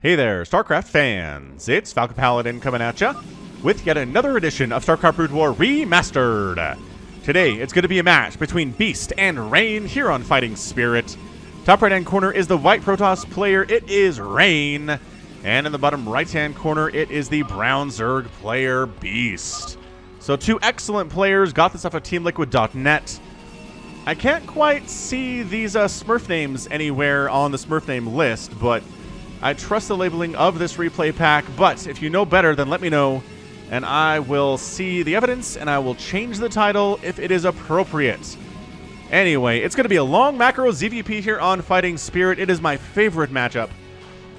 Hey there, StarCraft fans! It's Falcon Paladin coming at ya with yet another edition of StarCraft Brood War Remastered. Today, it's going to be a match between Beast and Rain here on Fighting Spirit. Top right-hand corner is the white Protoss player, it is Rain. And in the bottom right-hand corner, it is the brown Zerg player, Beast. So two excellent players, got this off of TeamLiquid.net. I can't quite see these Smurf names anywhere on the Smurf name list, but I trust the labeling of this replay pack. But if you know better, then let me know, and I will see the evidence, and I will change the title if it is appropriate. Anyway, it's going to be a long macro ZVP here on Fighting Spirit. It is my favorite matchup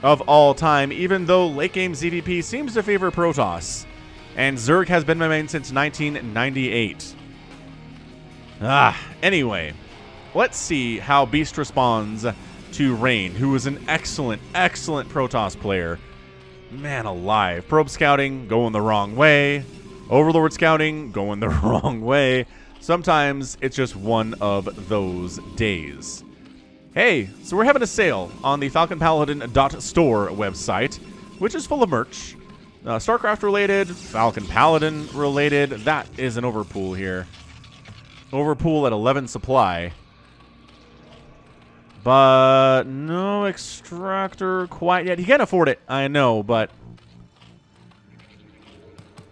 of all time, even though late game ZVP seems to favor Protoss. And Zerg has been my main since 1998. Anyway, let's see how Beast responds to Rain, who is an excellent, excellent Protoss player. Man alive. Probe scouting, going the wrong way. Overlord scouting, going the wrong way. Sometimes it's just one of those days. Hey, so we're having a sale on the FalconPaladin.store website, which is full of merch. StarCraft related, Falcon Paladin related. That is an overpool here. Overpool at 11 supply. But no extractor quite yet. He can't afford it, I know, but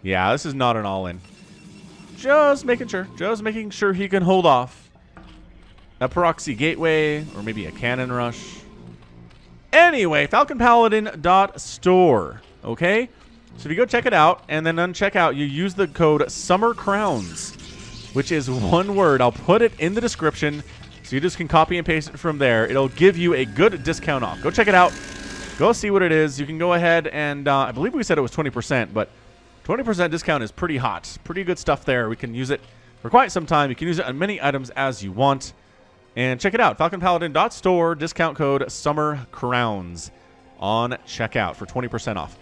yeah, this is not an all-in. Just making sure he can hold off a proxy gateway or maybe a cannon rush. Anyway, FalconPaladin.store. Okay, so if you go check it out and then on checkout, you use the code Summer Crowns, which is one word. I'll put it in the description. So you just can copy and paste it from there. It'll give you a good discount off. Go check it out. Go see what it is. You can go ahead and, I believe we said it was 20%, but 20% discount is pretty hot. Pretty good stuff there. We can use it for quite some time. You can use it on many items as you want. And check it out. FalconPaladin.store, discount code Summer Crowns on checkout for 20% off.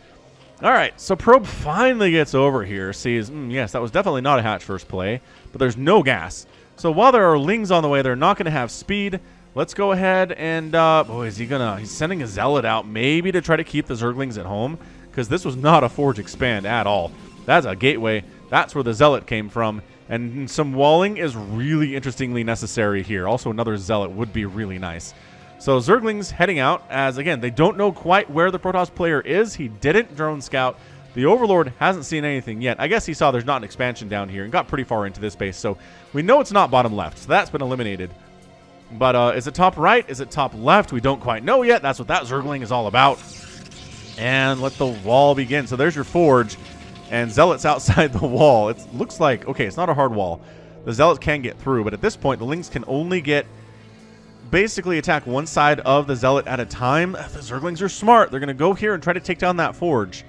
All right, so Probe finally gets over here. Sees, yes, that was definitely not a hatch first play, but there's no gas. So while there are lings on the way, they're not going to have speed. Let's go ahead and, boy, he's sending a zealot out maybe to try to keep the Zerglings at home, because this was not a Forge Expand at all. That's a gateway. That's where the zealot came from. And some walling is really interestingly necessary here. Also, another zealot would be really nice. So Zerglings heading out as, again, they don't know quite where the Protoss player is. He didn't drone scout. The Overlord hasn't seen anything yet. I guess he saw there's not an expansion down here and got pretty far into this base. So we know it's not bottom left. So that's been eliminated. But is it top right? Is it top left? We don't quite know yet. That's what that Zergling is all about. And let the wall begin. So there's your Forge. And Zealots outside the wall. It looks like, okay, it's not a hard wall. The Zealots can get through. But at this point, the Lings can only basically attack one side of the Zealot at a time. The Zerglings are smart. They're going to go here and try to take down that Forge.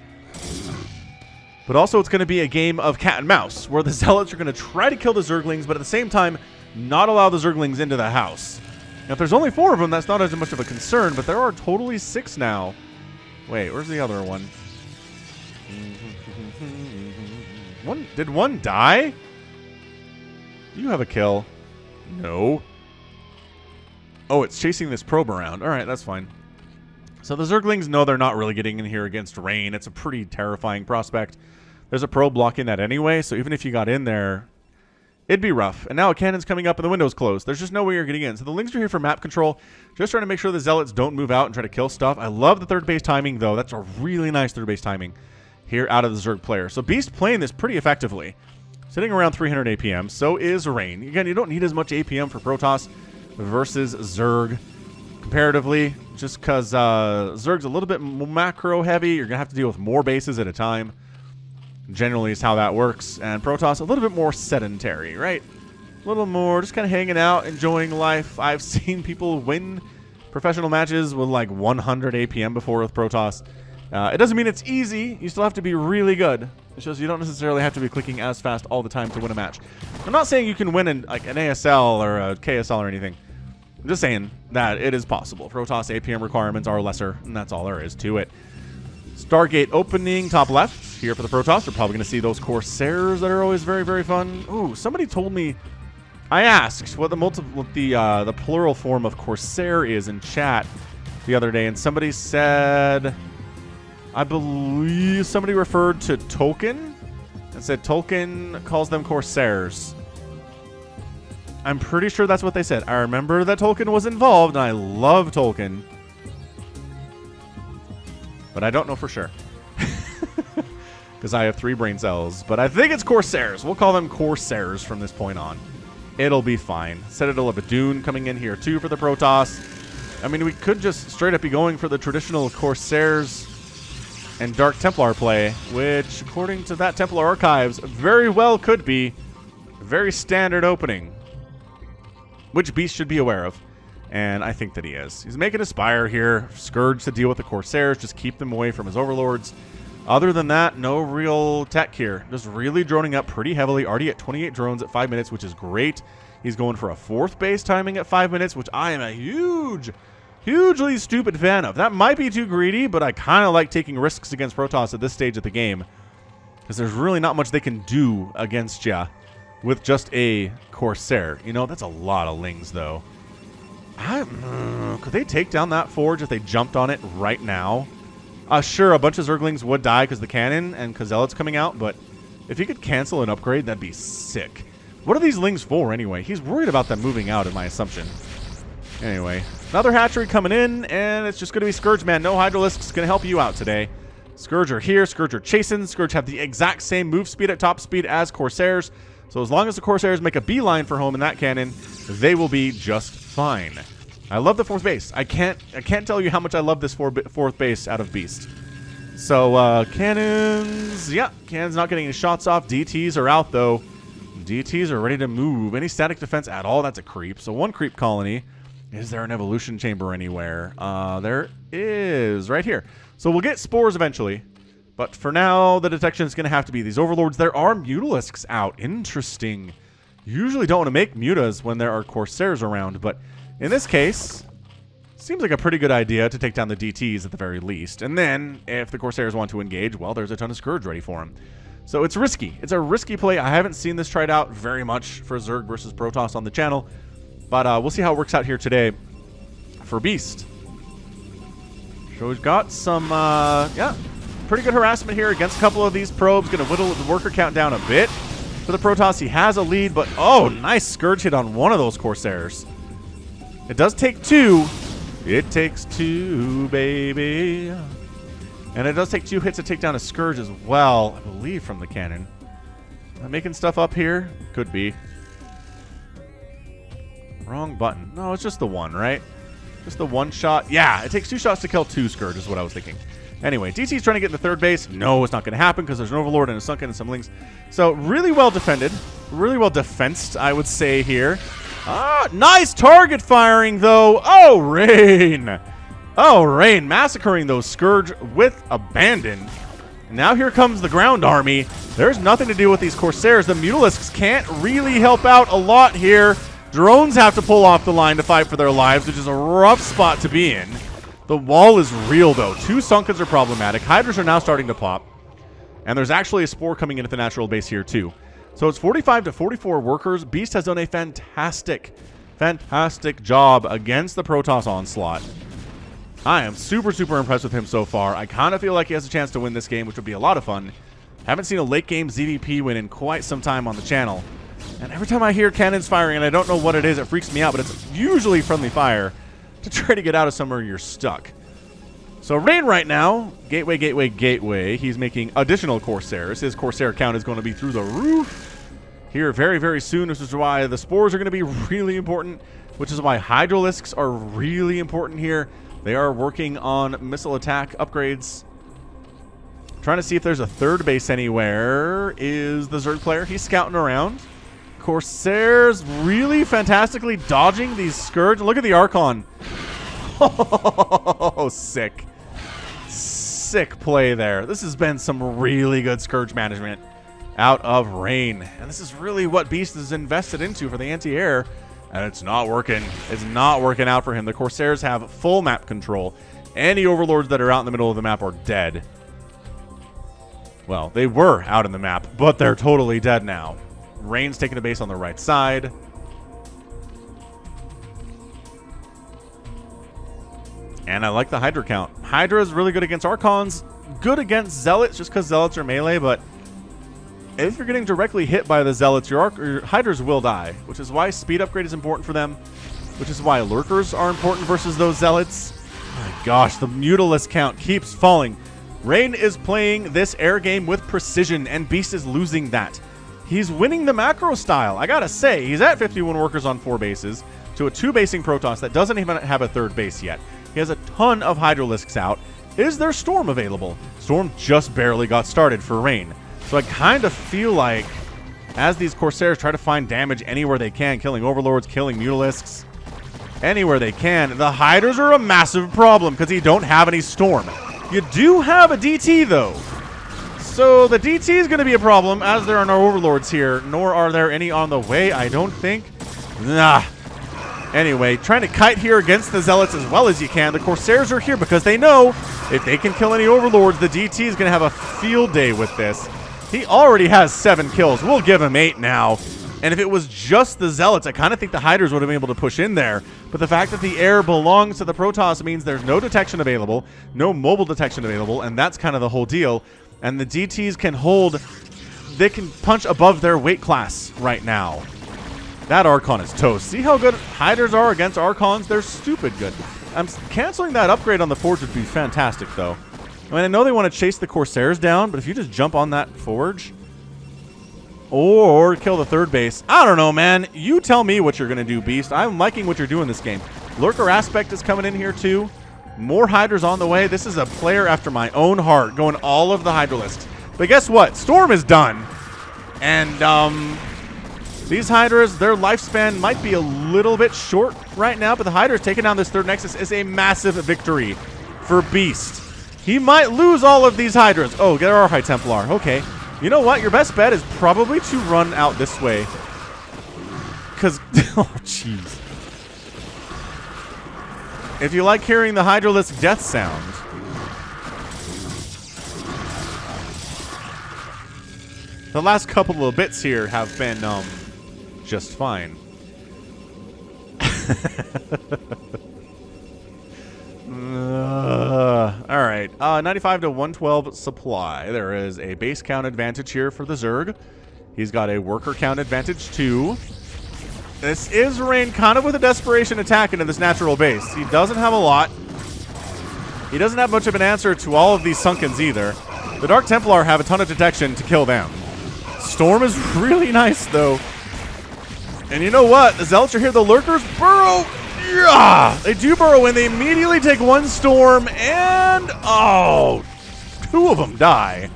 But also it's going to be a game of cat and mouse, where the Zealots are going to try to kill the Zerglings, but at the same time, not allow the Zerglings into the house. Now, if there's only 4 of them, that's not as much of a concern, but there are totally 6 now. Wait, where's the other one? Did one die? Do you have a kill? No. Oh, it's chasing this probe around. All right, that's fine. So the Zerglings know they're not really getting in here against Rain. It's a pretty terrifying prospect. There's a probe blocking that anyway, so even if you got in there, it'd be rough. And now a cannon's coming up and the window's closed. There's just no way you're getting in. So the Lings are here for map control, just trying to make sure the Zealots don't move out and try to kill stuff. I love the third base timing, though. That's a really nice third base timing here out of the Zerg player. So Beast playing this pretty effectively. Sitting around 300 APM. So is Rain. Again, you don't need as much APM for Protoss versus Zerg comparatively, just because Zerg's a little bit macro heavy. You're going to have to deal with more bases at a time. Generally is how that works. And Protoss a little bit more sedentary, right? A little more just kind of hanging out, enjoying life. I've seen people win professional matches with like 100 APM before with Protoss. It doesn't mean it's easy. You still have to be really good. It shows you don't necessarily have to be clicking as fast all the time to win a match. I'm not saying you can win like an ASL or a KSL or anything. I'm just saying that it is possible. Protoss APM requirements are lesser, and that's all there is to it. Stargate opening top left here for the Protoss. We're probably going to see those Corsairs that are always very, very fun. Ooh, somebody told me. I asked what the plural form of Corsair is in chat the other day, and somebody said I believe somebody referred to Tolkien and said Tolkien calls them Corsairs. I'm pretty sure that's what they said. I remember that Tolkien was involved, and I love Tolkien. But I don't know for sure. Because I have 3 brain cells. But I think it's Corsairs. We'll call them Corsairs from this point on. It'll be fine. Citadel of a Dune coming in here too for the Protoss. I mean, we could just straight up be going for the traditional Corsairs and Dark Templar play, which, according to that Templar Archives, very well could be a very standard opening. Which Beast should be aware of. And I think that he is. He's making a Spire here. Scourge to deal with the Corsairs. Just keep them away from his Overlords. Other than that, no real tech here. Just really droning up pretty heavily. Already at 28 drones at 5 minutes, which is great. He's going for a 4th base timing at 5 minutes, which I am a hugely stupid fan of. That might be too greedy, but I kind of like taking risks against Protoss at this stage of the game. Because there's really not much they can do against ya with just a Corsair. You know, that's a lot of Lings, though. Could they take down that Forge if they jumped on it right now? Sure, a bunch of Zerglings would die because the cannon and because Zealot's coming out, but if he could cancel an upgrade, that'd be sick. What are these Lings for, anyway? He's worried about them moving out, in my assumption. Anyway, another hatchery coming in, and it's just going to be Scourge, man. No Hydralisks going to help you out today. Scourge are here. Scourge are chasing. Scourge have the exact same move speed at top speed as Corsairs. So as long as the Corsairs make a beeline for home in that cannon, they will be just fine. I love the 4th base. I can't tell you how much I love this 4th base out of Beast. So, cannons. Yeah, cannons not getting any shots off. DTs are out, though. DTs are ready to move. Any static defense at all, that's a creep. So 1 creep colony. Is there an evolution chamber anywhere? There is. Right here. So we'll get spores eventually. But for now, the detection is going to have to be these Overlords. There are Mutalisks out. Interesting. Usually don't want to make Mutas when there are Corsairs around, but in this case, seems like a pretty good idea to take down the DTs at the very least. And then, if the Corsairs want to engage, well, there's a ton of Scourge ready for them. So it's risky. It's a risky play. I haven't seen this tried out very much for Zerg versus Protoss on the channel. But we'll see how it works out here today for Beast. So we've got some, yeah, pretty good harassment here against a couple of these probes. Going to whittle the worker count down a bit. For the Protoss, he has a lead, but oh, nice Scourge hit on one of those Corsairs. It does take 2. It takes 2, baby. And it does take 2 hits to take down a Scourge as well, I believe, from the cannon. Am I making stuff up here? Could be. Wrong button. No, it's just the 1, right? Just the 1 shot. Yeah, it takes 2 shots to kill 2 Scourge is what I was thinking. Anyway, DT's trying to get in the 3rd base. No, it's not going to happen because there's an Overlord and a Sunken and some Lings. So, really well defended. Really well defensed, I would say here. Nice target firing, though. Oh, Rain. Oh, Rain massacring those Scourge with abandon. Now here comes the ground army. There's nothing to do with these Corsairs. The Mutalisks can't really help out a lot here. Drones have to pull off the line to fight for their lives, which is a rough spot to be in. The wall is real, though. 2 Sunkens are problematic. Hydras are now starting to pop. And there's actually a Spore coming into the natural base here, too. So it's 45 to 44 workers. Beast has done a fantastic job against the Protoss onslaught. I am super impressed with him so far. I kind of feel like he has a chance to win this game, which would be a lot of fun. Haven't seen a late game ZVP win in quite some time on the channel. And every time I hear cannons firing and I don't know what it is, it freaks me out, but it's usually friendly fire to try to get out of somewhere you're stuck. So Rain right now, gateway. He's making additional Corsairs. His Corsair count is going to be through the roof here very soon, which is why the Spores are going to be really important, which is why Hydralisks are really important here. They are working on missile attack upgrades. Trying to see if there's a 3rd base anywhere. Is the Zerg player. He's scouting around. Corsairs really fantastically dodging these Scourge. Look at the Archon. Oh, sick. Sick play there. This has been some really good Scourge management out of Rain. And this is really what Beast is invested into for the anti-air. And it's not working. It's not working out for him. The Corsairs have full map control. Any Overlords that are out in the middle of the map are dead. Well, they were out in the map, but they're totally dead now. Rain's taking a base on the right side. And I like the Hydra count. Hydra is really good against Archons. good against Zealots just because Zealots are melee, but if you're getting directly hit by the Zealots, your Hydras will die, which is why speed upgrade is important for them, which is why Lurkers are important versus those Zealots. My gosh, the Mutalisk count keeps falling. Rain is playing this air game with precision, and Beast is losing that. He's winning the macro style. I gotta say, he's at 51 workers on 4 bases to a 2-basing Protoss that doesn't even have a 3rd base yet. He has a ton of Hydralisks out. Is there Storm available? Storm just barely got started for Rain. So I kind of feel like as these Corsairs try to find damage anywhere they can, killing Overlords, killing Mutalisks, anywhere they can, the Hydras are a massive problem because you don't have any Storm. You do have a DT, though. So the DT is going to be a problem, as there are no Overlords here, nor are there any on the way, I don't think. Nah. Anyway, trying to kite here against the Zealots as well as you can. The Corsairs are here because they know if they can kill any Overlords, the DT is going to have a field day with this. He already has 7 kills. We'll give him 8 now. And if it was just the Zealots, I kind of think the Hydras would have been able to push in there. But the fact that the air belongs to the Protoss means there's no detection available, no mobile detection available, and that's kind of the whole deal. And the DTs can hold, they can punch above their weight class right now. That Archon is toast. See how good Hydras are against Archons? They're stupid good. Canceling that upgrade on the Forge would be fantastic, though. I mean, I know they want to chase the Corsairs down, but if you just jump on that Forge or kill the 3rd base, I don't know, man. You tell me what you're going to do, Beast. I'm liking what you're doing this game. Lurker Aspect is coming in here, too. More Hydras on the way. This is a player after my own heart, going all of the Hydralisks. But guess what? Storm is done. And, these Hydras, their lifespan might be a little bit short right now, but the Hydras taking down this 3rd Nexus is a massive victory for Beast. He might lose all of these Hydras. Oh, get our High Templar. Okay. You know what? Your best bet is probably to run out this way. Because, oh, jeez. If you like hearing the Hydralisk death sound, the last couple of bits here have been, just fine. All right. 95 to 112 supply. There is a base count advantage here for the Zerg. He's got a worker count advantage too. This is Rain kind of with a desperation attack into this natural base. He doesn't have a lot. He doesn't have much of an answer to all of these Sunkens either. The Dark Templar have a ton of detection to kill them. Storm is really nice though. And you know what? The Zealots are here. The Lurkers burrow. Yeah! They do burrow in. They immediately take 1 Storm. And, oh, 2 of them die.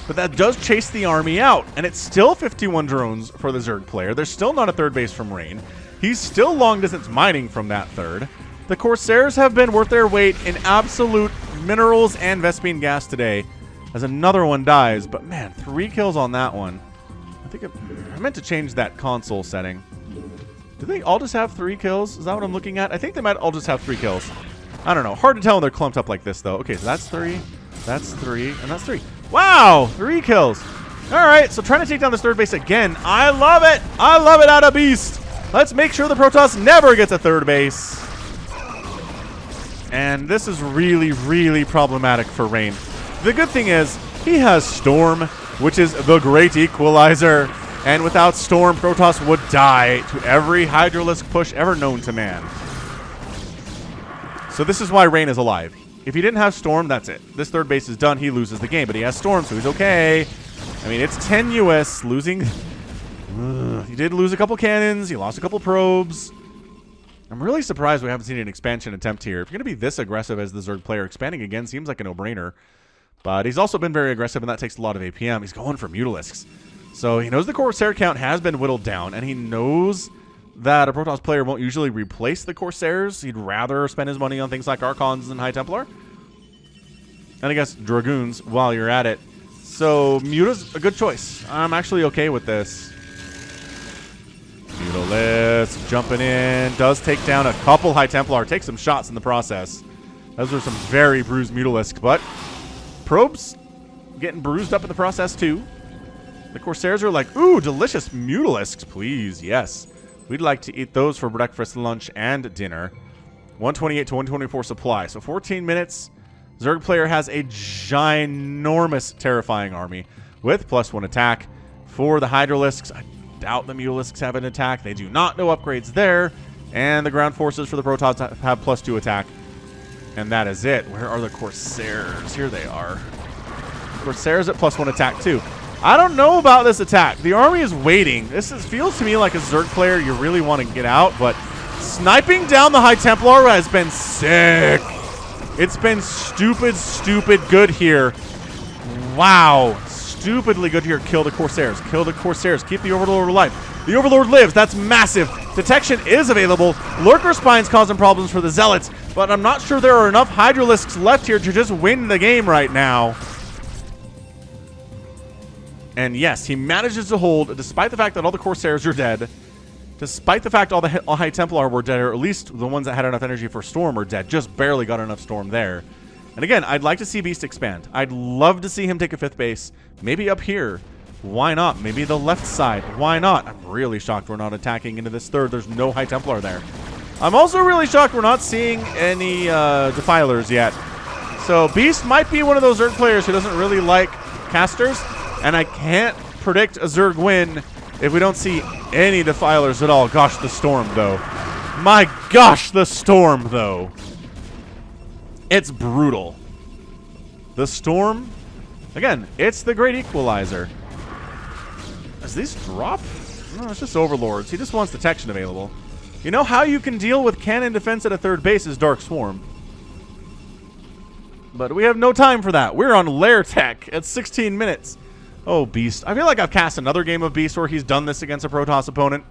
But that does chase the army out. And it's still 51 drones for the Zerg player. There's still not a 3rd base from Rain. He's still long-distance mining from that 3rd. The Corsairs have been worth their weight in absolute minerals and Vespene gas today. As another one dies. But, man, 3 kills on that one. I think I meant to change that console setting. Do they all just have 3 kills? Is that what I'm looking at? I think they might all just have 3 kills. I don't know. Hard to tell when they're clumped up like this, though. Okay, so that's 3. That's 3. And that's 3. Wow! 3 kills. All right, so trying to take down this 3rd base again. I love it! I love it out of Beast! Let's make sure the Protoss never gets a 3rd base. And this is really, really problematic for Rain. The good thing is, he has Storm, which is the great equalizer. And without Storm, Protoss would die to every Hydralisk push ever known to man. So this is why Rain is alive. If he didn't have Storm, that's it. This 3rd base is done. He loses the game. But he has Storm, so he's okay. I mean, it's tenuous. Losing... he did lose a couple cannons. He lost a couple probes. I'm really surprised we haven't seen an expansion attempt here. If you're going to be this aggressive as the Zerg player, expanding again seems like a no-brainer. But he's also been very aggressive, and that takes a lot of APM. He's going for Mutalisks. So he knows the Corsair count has been whittled down, and he knows that a Protoss player won't usually replace the Corsairs. He'd rather spend his money on things like Archons and High Templar. And I guess Dragoons while you're at it. So Muta's a good choice. I'm actually okay with this. Mutalisk jumping in. Does take down a couple High Templar. Takes some shots in the process. Those are some very bruised Mutalisk, but probes getting bruised up in the process too. The Corsairs are like, ooh, delicious Mutalisks, please. Yes. We'd like to eat those for breakfast, lunch, and dinner. 128 to 124 supply. So 14 minutes Zerg player has a ginormous terrifying army with +1 attack. For the Hydralisks, I doubt the Mutalisks have an attack. They do not know upgrades there. And the ground forces for the Protoss have +2 attack. And that is it. Where are the Corsairs? Here they are. Corsairs at +1 attack too. I don't know about this attack. The army is waiting. Feels to me like a Zerg player you really want to get out, but sniping down the High Templar has been sick. It's been stupid good here. Wow. Stupidly good here. Kill the Corsairs. Kill the Corsairs. Keep the Overlord alive. The Overlord lives. That's massive. Detection is available. Lurker Spine's causing problems for the Zealots, but I'm not sure there are enough Hydralisks left here to just win the game right now. And yes, he manages to hold, despite the fact that all the Corsairs are dead, despite the fact all High Templar were dead, or at least the ones that had enough energy for Storm are dead. Just barely got enough Storm there. And again, I'd like to see Beast expand. I'd love to see him take a 5th base. Maybe up here. Why not? Maybe the left side. Why not? I'm really shocked we're not attacking into this 3rd. There's no High Templar there. I'm also really shocked we're not seeing any Defilers yet. So Beast might be one of those Zerg players who doesn't really like casters. And I can't predict a Zerg win if we don't see any Defilers at all. Gosh, the Storm, though. My gosh, the Storm, though. It's brutal. The Storm, again, it's the great equalizer. Does these drop? No, it's just Overlords. He just wants detection available. You know how you can deal with cannon defense at a 3rd base is Dark Swarm. But we have no time for that. We're on Lair Tech at 16 minutes. Oh, Beast. I feel like I've cast another game of Beast where he's done this against a Protoss opponent.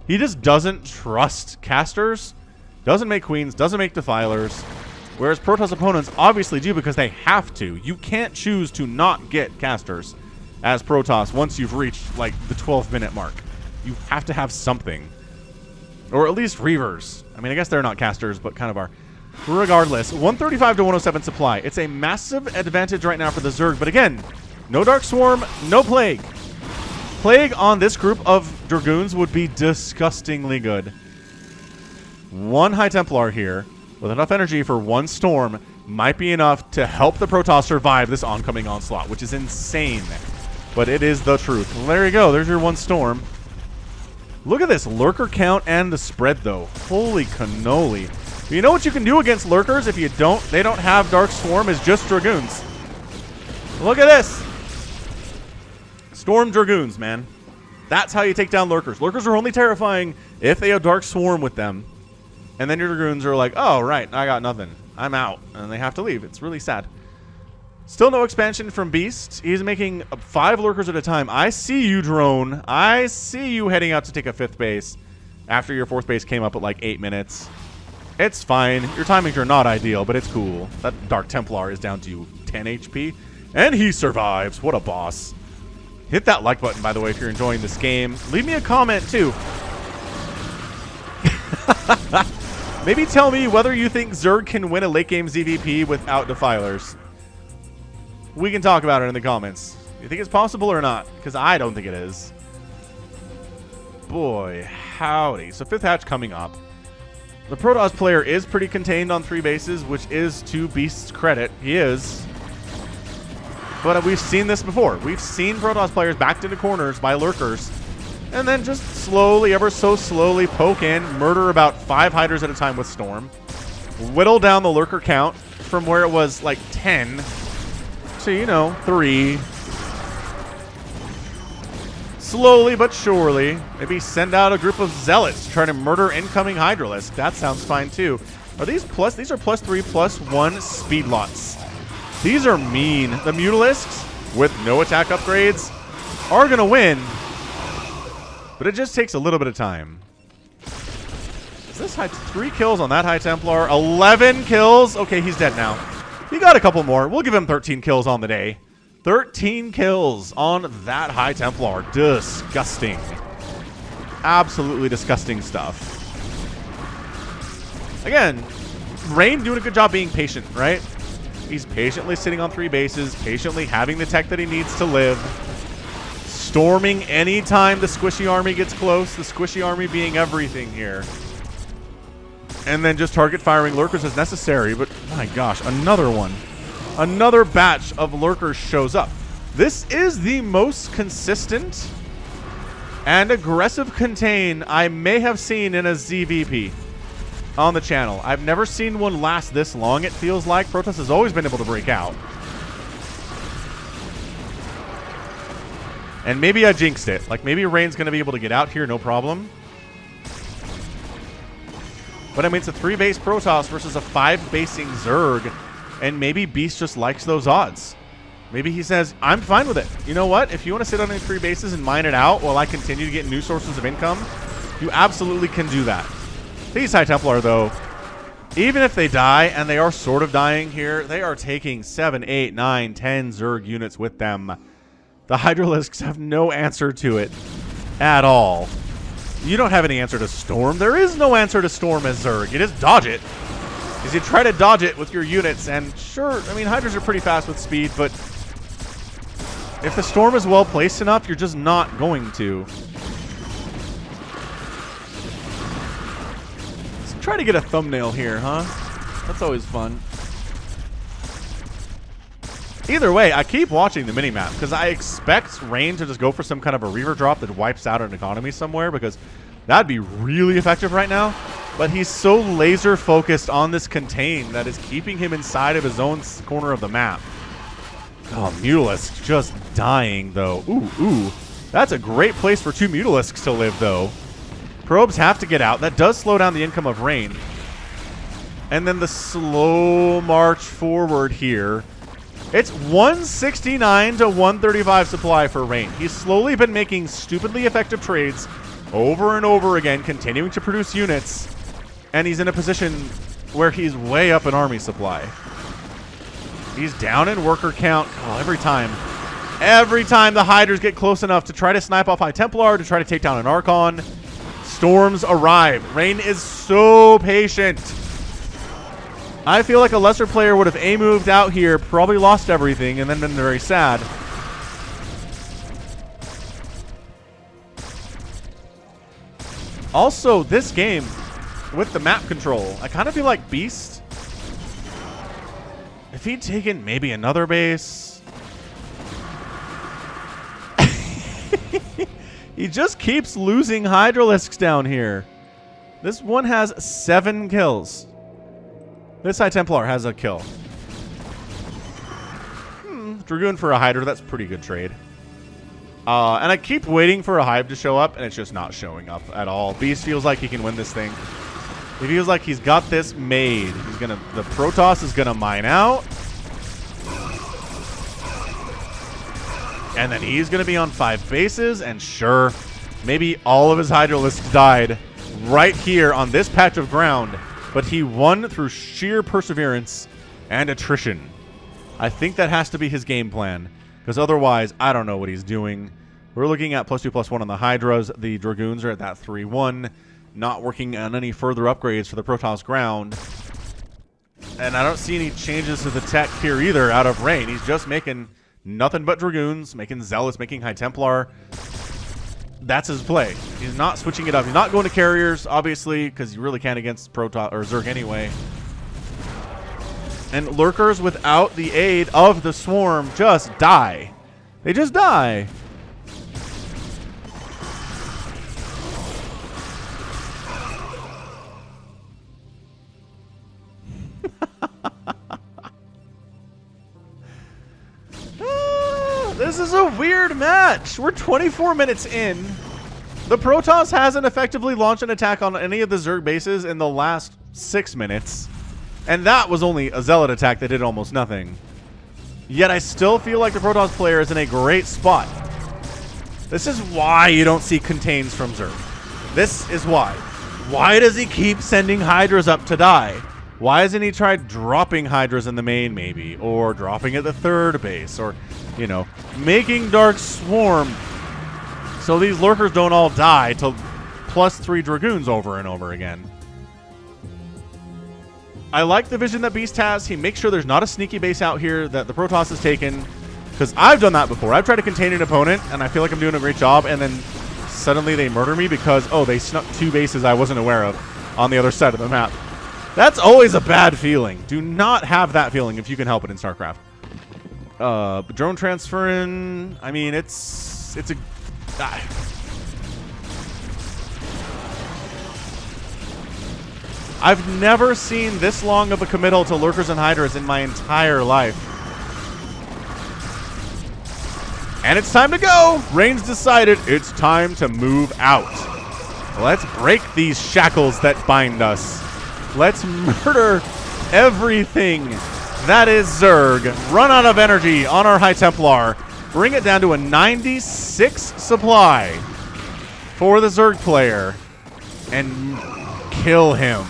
He just doesn't trust casters, doesn't make queens, doesn't make Defilers. Whereas Protoss opponents obviously do because they have to. You can't choose to not get casters as Protoss once you've reached, like, the 12-minute mark. You have to have something. Or at least Reavers. I mean, I guess they're not casters, but kind of are. Regardless, 135 to 107 supply. It's a massive advantage right now for the Zerg. But again, no Dark Swarm, no Plague. Plague on this group of Dragoons would be disgustingly good. 1 High Templar here with enough energy for 1 Storm might be enough to help the Protoss survive this oncoming onslaught, which is insane. But it is the truth. Well, there you go. There's your 1 Storm. Look at this lurker count and the spread, though. Holy cannoli. You know what you can do against lurkers if they don't have Dark Swarm is just Dragoons. Look at this. Storm Dragoons, man. That's how you take down lurkers. Lurkers are only terrifying if they have Dark Swarm with them. And then your Dragoons are like, oh, right, I got nothing. I'm out. And they have to leave. It's really sad. Still no expansion from Beast. He's making 5 lurkers at a time. I see you, Drone. I see you heading out to take a 5th base after your 4th base came up at like 8 minutes. It's fine. Your timings are not ideal, but it's cool. That Dark Templar is down to 10 HP. And he survives. What a boss. Hit that like button, by the way, if you're enjoying this game. Leave me a comment, too. Maybe tell me whether you think Zerg can win a late game ZVP without Defilers. We can talk about it in the comments. You think it's possible or not? Because I don't think it is. Boy, howdy. So 5th hatch coming up. The Protoss player is pretty contained on 3 bases, which is to Beast's credit. He is. But we've seen this before. We've seen Protoss players backed into corners by lurkers and then just slowly, ever so slowly poke in, murder about 5 Hydras at a time with Storm, whittle down the lurker count from where it was like 10 to, you know, 3. Slowly but surely, maybe send out a group of Zealots to try to murder incoming Hydralisk. That sounds fine too. Are these plus? These are +3/+1 speed lots. These are mean. The Mutalisks, with no attack upgrades, are going to win. But it just takes a little bit of time. Is this 3 kills on that High Templar? 11 kills? Okay, he's dead now. He got a couple more. We'll give him 13 kills on the day. 13 kills on that High Templar. Disgusting. Absolutely disgusting stuff. Again, Rain doing a good job being patient, right? He's patiently sitting on 3 bases, patiently having the tech that he needs to live. Storming anytime the squishy army gets close, the squishy army being everything here. And then just target firing lurkers as necessary, but my gosh, another one. another batch of lurkers shows up. This is the most consistent and aggressive contain I may have seen in a ZVP on the channel. I've never seen one last this long, it feels like. Protoss has always been able to break out. And maybe I jinxed it. Like, maybe Rain's going to be able to get out here, no problem. But, I mean, it's a 3-base Protoss versus a 5-basing Zerg. And maybe Beast just likes those odds. Maybe he says, I'm fine with it. You know what? If you want to sit on these 3 bases and mine it out while I continue to get new sources of income, you absolutely can do that. These High Templar, though, even if they die, and they are sort of dying here, they are taking 7, 8, 9, 10 Zerg units with them. The Hydralisks have no answer to it at all. You don't have any answer to Storm. There is no answer to Storm as Zerg. You just dodge it. Because you try to dodge it with your units, and sure, I mean, Hydras are pretty fast with speed, but if the Storm is well placed enough, you're just not going to. Let's try to get a thumbnail here, huh? That's always fun. Either way, I keep watching the minimap because I expect Rain to just go for some kind of a Reaver drop that wipes out an economy somewhere, because that'd be really effective right now. But he's so laser focused on this contain that is keeping him inside of his own corner of the map. Oh, Mutalisk just dying, though. Ooh. That's a great place for 2 Mutalisks to live, though. Probes have to get out. That does slow down the income of Rain. And then the slow march forward here. It's 169 to 135 supply for Rain. He's slowly been making stupidly effective trades over and over again, continuing to produce units. And he's in a position where he's way up in army supply. He's down in worker count. Oh, every time the Hydras get close enough to try to snipe off High Templar, to try to take down an Archon, Storms arrive. Rain is so patient. I feel like a lesser player would have A-moved out here, probably lost everything, and then been very sad. Also, this game, with the map control, I kind of feel like Beast, if he'd taken maybe another base, he just keeps losing Hydralisks down here. This one has 7 kills. This High Templar has a kill. Dragoon for a Hydra, that's a pretty good trade. And I keep waiting for a Hive to show up, and it's just not showing up at all. Beast feels like he can win this thing. He feels like he's got this made. The Protoss is gonna mine out. And then he's gonna be on 5 bases, and sure, maybe all of his Hydralisks died right here on this patch of ground. But he won through sheer perseverance and attrition. I think that has to be his game plan, because otherwise, I don't know what he's doing. We're looking at +2/+1 on the Hydras. The Dragoons are at that 3-1, not working on any further upgrades for the Protoss ground. And I don't see any changes to the tech here either out of Rain. He's just making nothing but Dragoons, making Zealots, making High Templar. That's his play. He's not switching it up. He's not going to carriers, obviously, because you really can't against Protoss or Zerg anyway. And lurkers without the aid of the swarm just die. They just die. This is a weird match. We're 24 minutes in. The Protoss hasn't effectively launched an attack on any of the Zerg bases in the last 6 minutes. And that was only a Zealot attack that did almost nothing. Yet I still feel like the Protoss player is in a great spot. This is why you don't see contains from Zerg. This is why. Why does he keep sending Hydras up to die? Why hasn't he tried dropping Hydras in the main, maybe? Or dropping at the 3rd base? Or, you know, making Dark Swarm so these lurkers don't all die to +3 Dragoons over and over again. I like the vision that Beast has. He makes sure there's not a sneaky base out here that the Protoss has taken. Because I've done that before. I've tried to contain an opponent, and I feel like I'm doing a great job, and then suddenly they murder me because, oh, they snuck 2 bases I wasn't aware of on the other side of the map. That's always a bad feeling. Do not have that feeling if you can help it in StarCraft. Drone transferring. I mean, it's a. I've never seen this long of a committal to Lurkers and Hydras in my entire life. And it's time to go. Rain's decided it's time to move out. Let's break these shackles that bind us. Let's murder everything that is Zerg. Run out of energy on our High Templar. Bring it down to a 96 supply for the Zerg player. And kill him.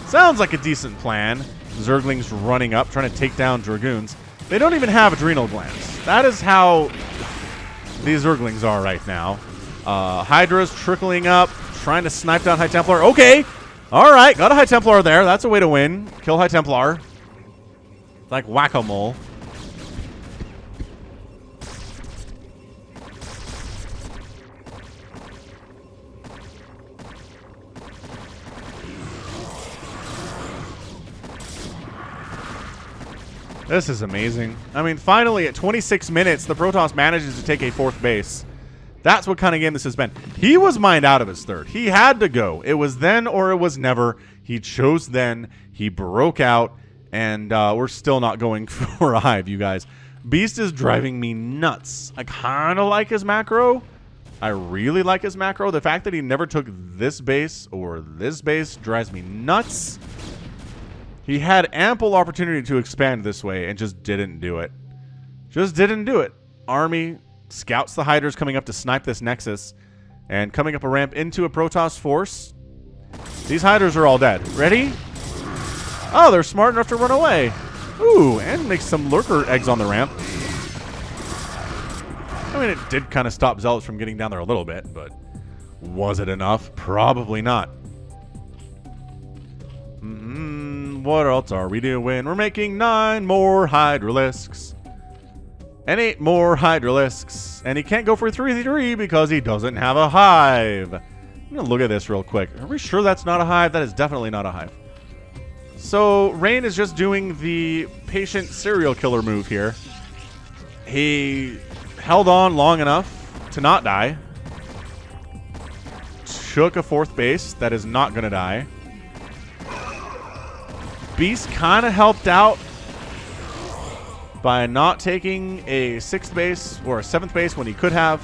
Sounds like a decent plan. Zerglings running up, trying to take down Dragoons. They don't even have adrenal glands. That is how these Zerglings are right now. Hydra's trickling up, trying to snipe down High Templar. Okay. All right. Got a High Templar there. That's a way to win. Kill High Templar. Like whack-a-mole. This is amazing. I mean, finally, at 26 minutes, the Protoss manages to take a 4th base. That's what kind of game this has been. He was mined out of his 3rd. He had to go. It was then or it was never. He chose then. He broke out, and we're still not going for a hive, you guys. Beast is driving me nuts. I kind of like his macro. I really like his macro. The fact that he never took this base or this base drives me nuts. He had ample opportunity to expand this way and just didn't do it. Just didn't do it. Army scouts the Hydras coming up to snipe this Nexus and coming up a ramp into a Protoss force. These Hydras are all dead. Ready? Oh, they're smart enough to run away. Ooh, and make some Lurker eggs on the ramp. I mean, it did kind of stop Zealots from getting down there a little bit, but was it enough? Probably not. What else are we doing? We're making 9 more Hydralisks. And 8 more Hydralisks. And he can't go for 3-3 because he doesn't have a hive. I'm going to look at this real quick. Are we sure that's not a hive? That is definitely not a hive. So, Rain is just doing the patient serial killer move here. He held on long enough to not die. Took a 4th base that is not going to die. Beast kind of helped out by not taking a 6th base or a 7th base when he could have.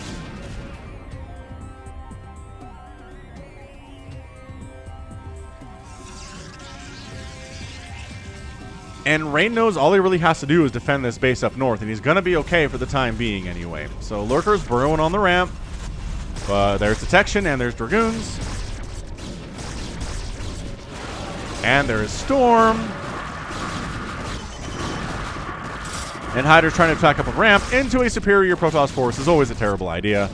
And Rain knows all he really has to do is defend this base up north, and he's going to be okay for the time being anyway. So Lurker's burrowing on the ramp. There's detection, and there's Dragoons. And there is Storm. And Hydra's trying to attack up a ramp into a superior Protoss force is always a terrible idea.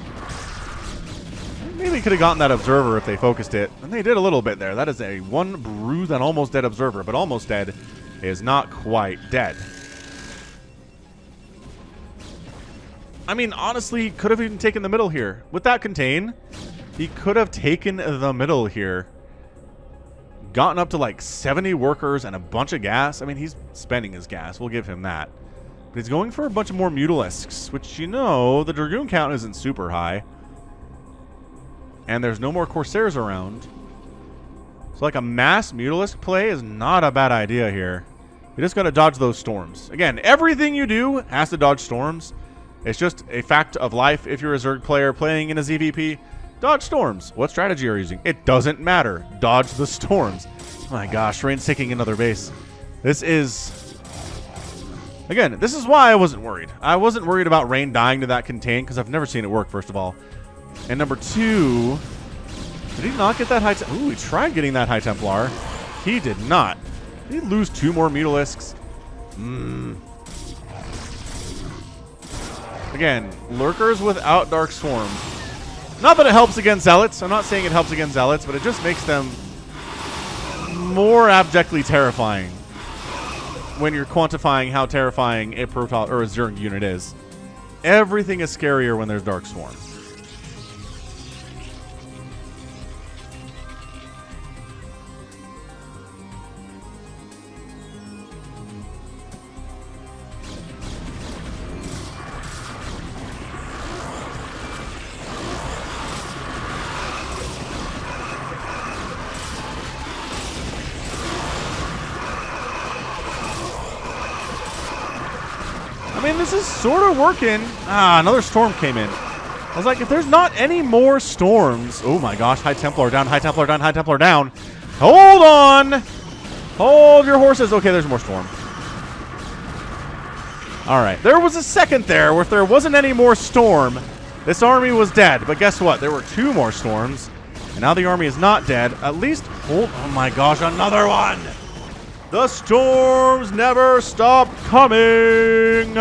Maybe could have gotten that Observer if they focused it. And they did a little bit there. That is a 1 bruised and almost dead Observer. But almost dead is not quite dead. I mean, honestly, he could have even taken the middle here. With that contain, he could have taken the middle here. Gotten up to like 70 workers and a bunch of gas. I mean, he's spending his gas. We'll give him that. But he's going for a bunch of more Mutalisks, which, you know, the Dragoon count isn't super high. And there's no more Corsairs around. So, like, a mass Mutalisk play is not a bad idea here. You just got to dodge those storms. Again, everything you do has to dodge storms. It's just a fact of life. If you're a Zerg player playing in a ZVP, dodge storms. What strategy are you using? It doesn't matter. Dodge the storms. Oh my gosh, Rain's taking another base. This is... Again, this is why I wasn't worried. I wasn't worried about Rain dying to that contain because I've never seen it work, first of all. And number 2... Did he not get that high... Ooh, he tried getting that High Templar. He did not. Did he lose 2 more Mutalisks? Again, Lurkers without Dark Swarm. Not that it helps against Zealots. I'm not saying it helps against Zealots, but it just makes them more abjectly terrifying when you're quantifying how terrifying a Protoss or a Zerg unit is. Everything is scarier when there's Dark Swarm. mean, this is sort of working. Ah, another storm came in. I was like, if there's not any more storms... Oh my gosh, High Templar down, High Templar down, High Templar down. Hold on! Hold your horses. Okay, there's more storm. Alright, there was a second there where if there wasn't any more storm, this army was dead. But guess what? There were 2 more storms. And now the army is not dead. At least... Oh my gosh, another one! The storms never stop coming!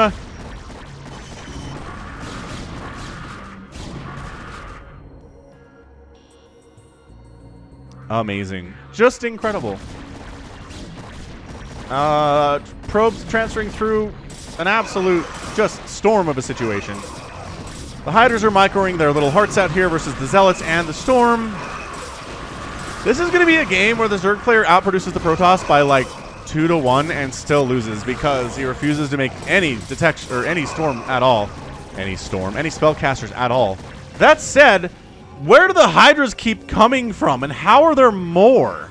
Amazing. Just incredible. Probes transferring through an absolute just storm of a situation. The Hydras are microing their little hearts out here versus the Zealots and the Storm. This is going to be a game where the Zerg player outproduces the Protoss by like 2-1 and still loses because he refuses to make any detection or any storm at all. Any spellcasters at all. That said, where do the Hydras keep coming from and how are there more?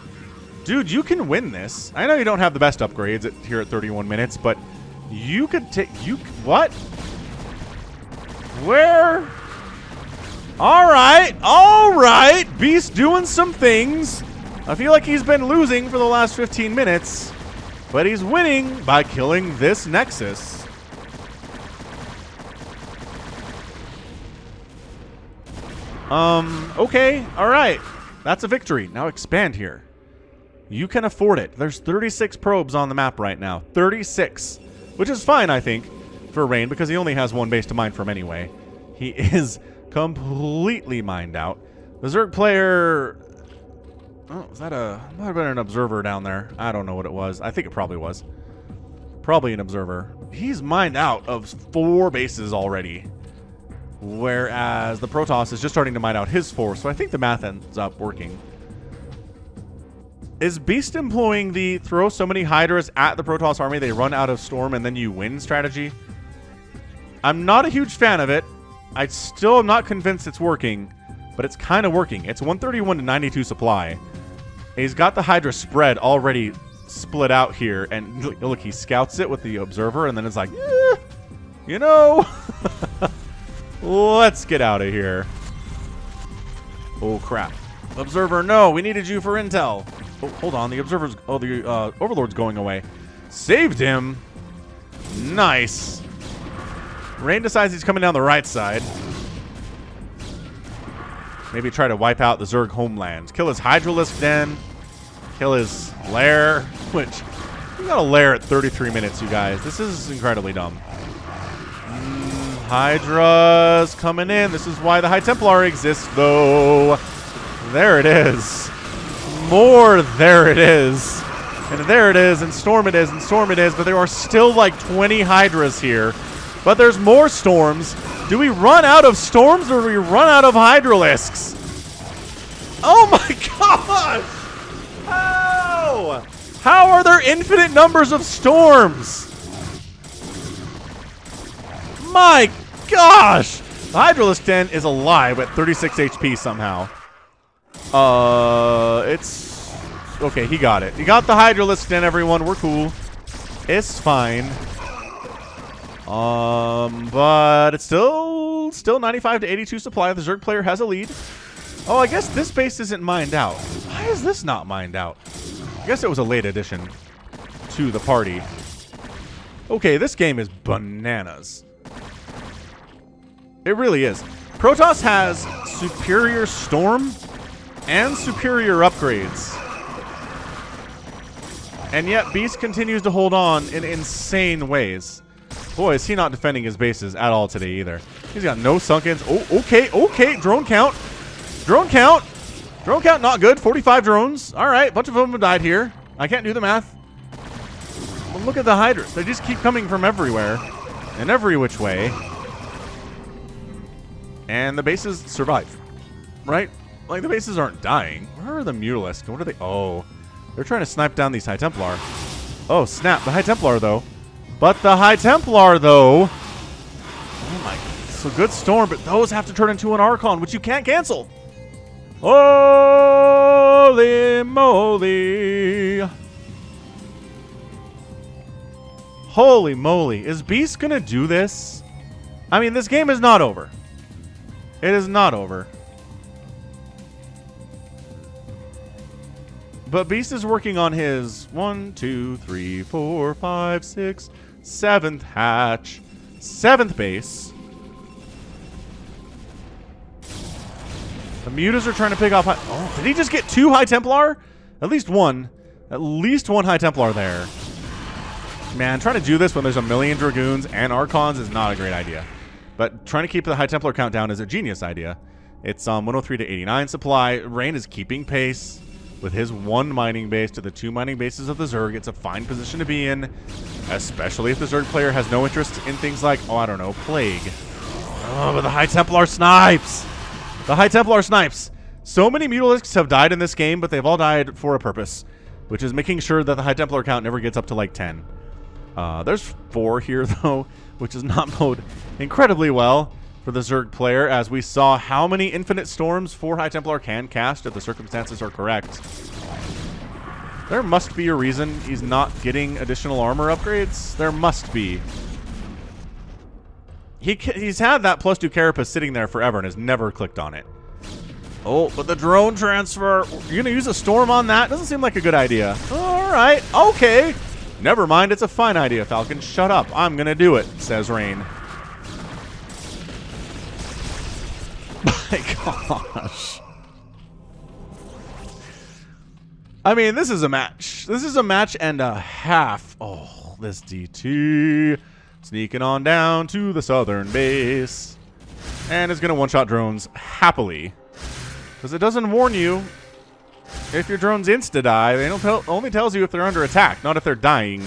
Dude, you can win this. I know you don't have the best upgrades here at 31 minutes, but you could take... What? Where? Alright. Beast doing some things. I feel like he's been losing for the last 15 minutes, but he's winning by killing this Nexus. Okay, alright. That's a victory. Now expand here. You can afford it. There's 36 probes on the map right now. 36. Which is fine, I think, for Rain, because he only has 1 base to mine from anyway. He is completely mined out. The Zerg player... Oh, was that a... Might have been an observer down there. I don't know what it was. I think it probably was. Probably an observer. He's mined out of 4 bases already. Whereas the Protoss is just starting to mine out his 4, so I think the math ends up working. Is Beast employing the throw so many Hydras at the Protoss army they run out of storm and then you win strategy? I'm not a huge fan of it. I still am not convinced it's working, but it's kind of working. It's 131 to 92 supply. He's got the Hydra spread already split out here, and look, he scouts it with the observer, and then it's like, you know, let's get out of here. Oh crap. Observer, no, we needed you for intel. Oh, hold on, the observer's... Oh, the Overlord's going away. Saved him. Nice. Rain decides he's coming down the right side. Maybe try to wipe out the Zerg homeland. Kill his Hydralisk den. Kill his lair. Which, we got a lair at 33 minutes, you guys. This is incredibly dumb. Hydra's coming in. This is why the High Templar exists, though. There it is. More, there it is. And there it is, and storm it is, and storm it is, but there are still like 20 Hydras here. But there's more storms. Do we run out of storms or do we run out of Hydralisks? Oh my gosh! How? How are there infinite numbers of storms? My gosh! The Hydralisk Den is alive at 36 HP somehow. It's... Okay, he got it. He got the Hydralisk Den, everyone. We're cool. It's fine. But it's still 95 to 82 supply. The Zerg player has a lead. Oh, I guess this base isn't mined out. Why is this not mined out? I guess it was a late addition to the party. Okay, this game is bananas. It really is. Protoss has superior storm and superior upgrades. And yet Beast continues to hold on in insane ways. Boy, is he not defending his bases at all today either. He's got no sunkens. Oh, okay, okay. Drone count. Drone count. Drone count not good. 45 drones. All right, a bunch of them have died here. I can't do the math. But look at the Hydras. They just keep coming from everywhere in every which way. And the bases survive, right? Like, the bases aren't dying. Where are the Mutalisks? What are they? Oh, they're trying to snipe down these High Templar. Oh, snap. The High Templar, though. But the High Templar, though. Oh, my. So good storm, but those have to turn into an Archon, which you can't cancel. Holy moly. Holy moly. Is Beast going to do this? I mean, this game is not over. It is not over. But Beast is working on his 1, 2, 3, 4, 5, 6, 7th hatch. 7th base. The mutas are trying to pick off high... Oh, did he just get 2 High Templar? At least one. At least 1 High Templar there. Man, trying to do this when there's a million Dragoons and Archons is not a great idea. But trying to keep the High Templar count down is a genius idea. It's 103 to 89 supply. Rain is keeping pace with his 1 mining base to the 2 mining bases of the Zerg. It's a fine position to be in, especially if the Zerg player has no interest in things like, oh, I don't know, Plague. Oh, but the High Templar snipes! The High Templar snipes! So many Mutalisks have died in this game, but they've all died for a purpose, which is making sure that the High Templar count never gets up to like 10. There's 4 here, though, which is not bode incredibly well for the Zerg player, as we saw how many Infinite Storms 4 High Templar can cast if the circumstances are correct. There must be a reason he's not getting additional armor upgrades. There must be. He's had that +2 Carapace sitting there forever and has never clicked on it. Oh, but the drone transfer. You're going to use a storm on that? Doesn't seem like a good idea. All right. Okay. Never mind. It's a fine idea, Falcon. Shut up. I'm going to do it, says Rain. My gosh. I mean, this is a match. This is a match and a half. Oh, this DT. Sneaking on down to the southern base. And is going to one-shot drones happily. Because it doesn't warn you if your drones insta-die. They don't only tells you if they're under attack, not if they're dying.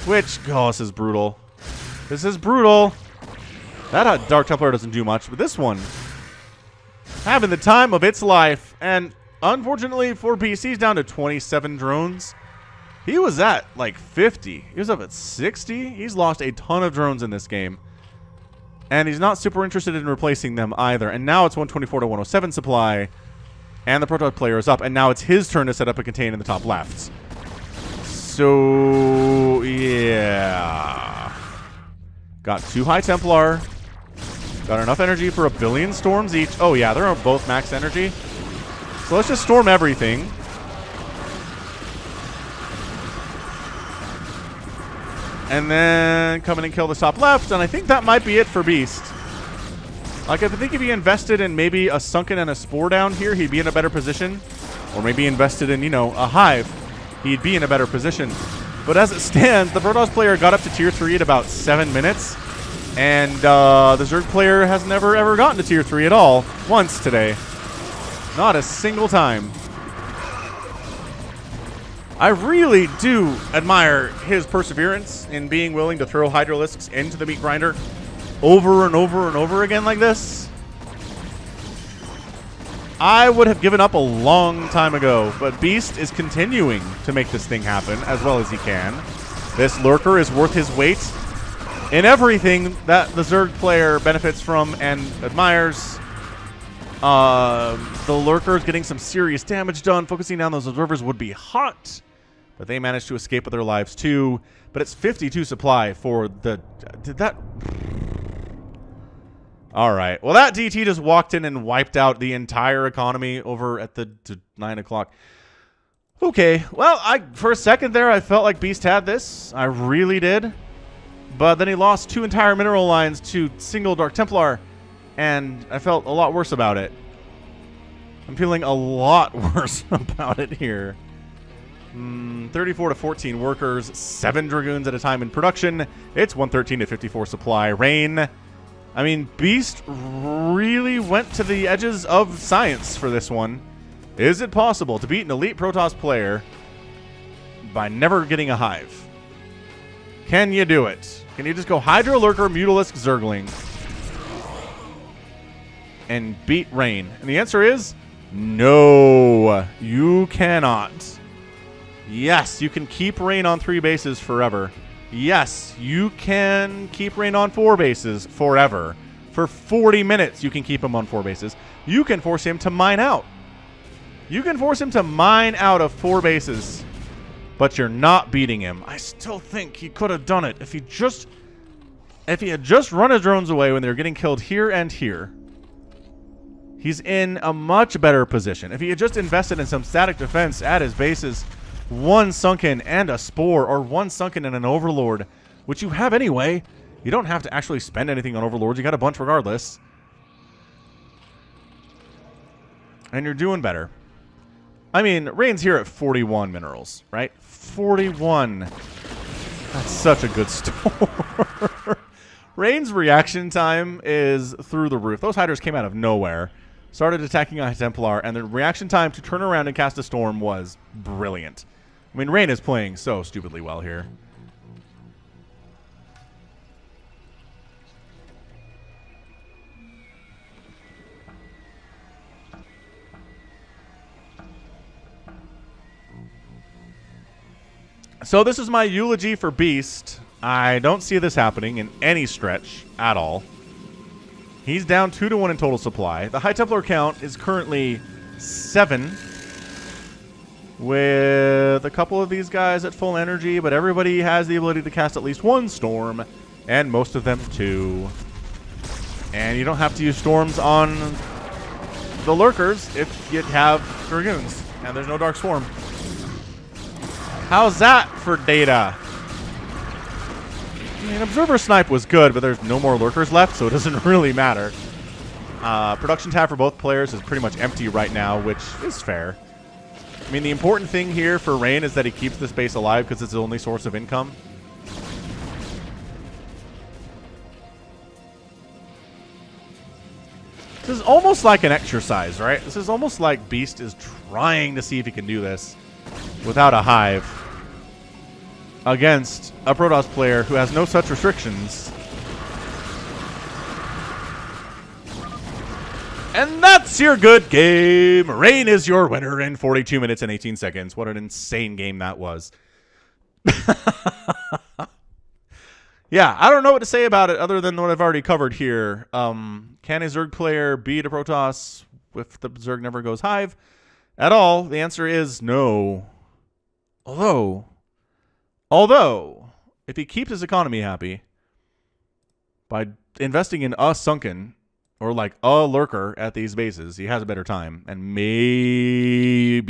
Which, oh, this is brutal. This is brutal. That Dark Templar doesn't do much, but this one having the time of its life. And unfortunately for Beast, he's down to 27 drones. He was at like 50. He was up at 60. He's lost a ton of drones in this game. And he's not super interested in replacing them either. And now it's 124 to 107 supply. And the Protoss player is up. And now it's his turn to set up a contain in the top left. So, yeah. Got 2 High Templar. Got enough energy for 1 billion storms each. Oh, yeah, they're both max energy. So let's just storm everything. And then come in and kill the top left. And I think that might be it for Beast. Like, I think if he invested in maybe a Sunken and a Spore down here, he'd be in a better position. Or maybe invested in, you know, a Hive, he'd be in a better position. But as it stands, the Protoss player got up to tier 3 at about 7 minutes. And the Zerg player has never, ever gotten to tier 3 at all. Once today. Not a single time. I really do admire his perseverance in being willing to throw Hydralisks into the meat grinder over and over and over again like this. I would have given up a long time ago, but Beast is continuing to make this thing happen as well as he can. This Lurker is worth his weight in everything that the Zerg player benefits from and admires. The Lurker is getting some serious damage done. Focusing down those observers would be hot, but they managed to escape with their lives too. But it's 52 supply for the... Did that... All right. Well, that DT just walked in and wiped out the entire economy over at the 9 o'clock. Okay. Well, for a second there, I felt like Beast had this. I really did. But then he lost 2 entire mineral lines to single Dark Templar, and I felt a lot worse about it. I'm feeling a lot worse about it here. 34 to 14 workers, 7 Dragoons at a time in production. It's 113 to 54 supply. Rain. I mean, Beast really went to the edges of science for this one. Is it possible to beat an elite Protoss player by never getting a Hive? Can you do it? Can you just go Hydra, Lurker, Mutalisk, Zergling and beat Rain? And the answer is no, you cannot. Yes, you can keep Rain on 3 bases forever. Yes, you can keep Rain on 4 bases forever. For 40 minutes, you can keep him on 4 bases. You can force him to mine out. You can force him to mine out of 4 bases. but you're not beating him. I still think he could have done it if he had just run his drones away when they were getting killed here and here. He's in a much better position. If he had just invested in some static defense at his bases, one sunken and a spore, or one sunken and an overlord, which you have anyway. You don't have to actually spend anything on overlords. You got a bunch regardless. And you're doing better. I mean, Rain's here at 41 minerals, right? 41. That's such a good store. Rain's reaction time is through the roof. Those hiders came out of nowhere, started attacking a Templar, and the reaction time to turn around and cast a storm was brilliant. I mean, Rain is playing so stupidly well here. So this is my eulogy for Beast. I don't see this happening in any stretch at all. He's down 2-1 in total supply. The High Templar count is currently 7, with a couple of these guys at full energy, but everybody has the ability to cast at least one storm, and most of them 2. And you don't have to use storms on the lurkers if you have Dragoons, and there's no Dark Swarm. How's that for data? I mean, Observer Snipe was good, but there's no more lurkers left, so it doesn't really matter. Production tab for both players is pretty much empty right now, which is fair. I mean, the important thing here for Rain is that he keeps this base alive because it's his only source of income. This is almost like an exercise, right? This is almost like Beast is trying to see if he can do this without a hive against a Protoss player who has no such restrictions. And that's your good game. Rain is your winner in 42 minutes and 18 seconds. What an insane game that was. Yeah, I don't know what to say about it other than what I've already covered here. Can a Zerg player beat a Protoss if the Zerg never goes hive at all? The answer is no. Although, if he keeps his economy happy by investing in a sunken or like a lurker at these bases, he has a better time, and maybe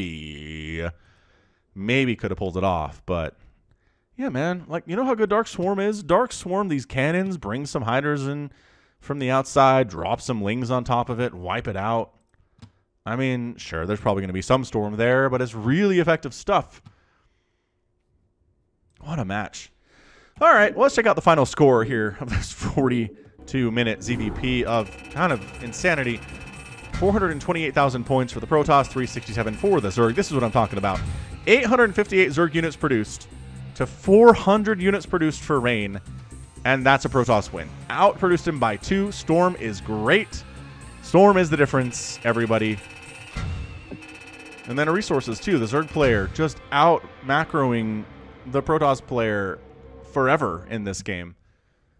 could have pulled it off. But yeah, man, like, you know how good Dark Swarm is? Dark Swarm these cannons, bring some hiders in from the outside, drop some lings on top of it, wipe it out. I mean, sure, there's probably going to be some storm there, but it's really effective stuff. What a match. All right, well, let's check out the final score here of this 42-minute ZVP of kind of insanity. 428,000 points for the Protoss, 367 for the Zerg. This is what I'm talking about. 858 Zerg units produced to 400 units produced for Rain, and that's a Protoss win. Outproduced him by 2. Storm is great. Storm is the difference, everybody. And then resources, too. The Zerg player just out-macroing the Protoss player forever in this game.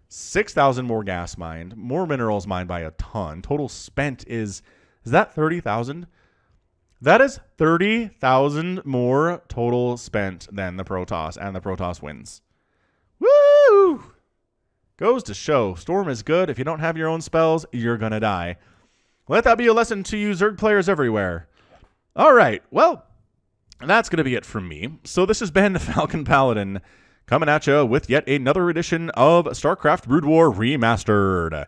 6,000 more gas mined, more minerals mined by a ton. Total spent is that 30,000? That is 30,000 more total spent than the Protoss, and the Protoss wins. Woo! Goes to show, Storm is good. If you don't have your own spells, you're gonna die. Let that be a lesson to you Zerg players everywhere. All right, well, that's going to be it from me. So this has been Falcon Paladin coming at you with yet another edition of StarCraft Brood War Remastered.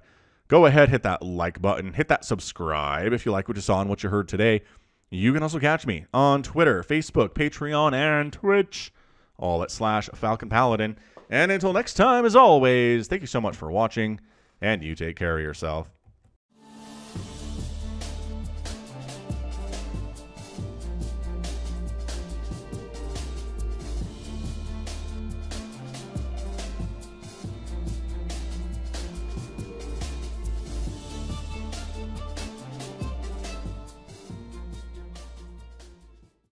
Go ahead, hit that like button, hit that subscribe if you like what you saw and what you heard today. You can also catch me on Twitter, Facebook, Patreon, and Twitch, all at /Falcon Paladin. And until next time, as always, thank you so much for watching, and you take care of yourself.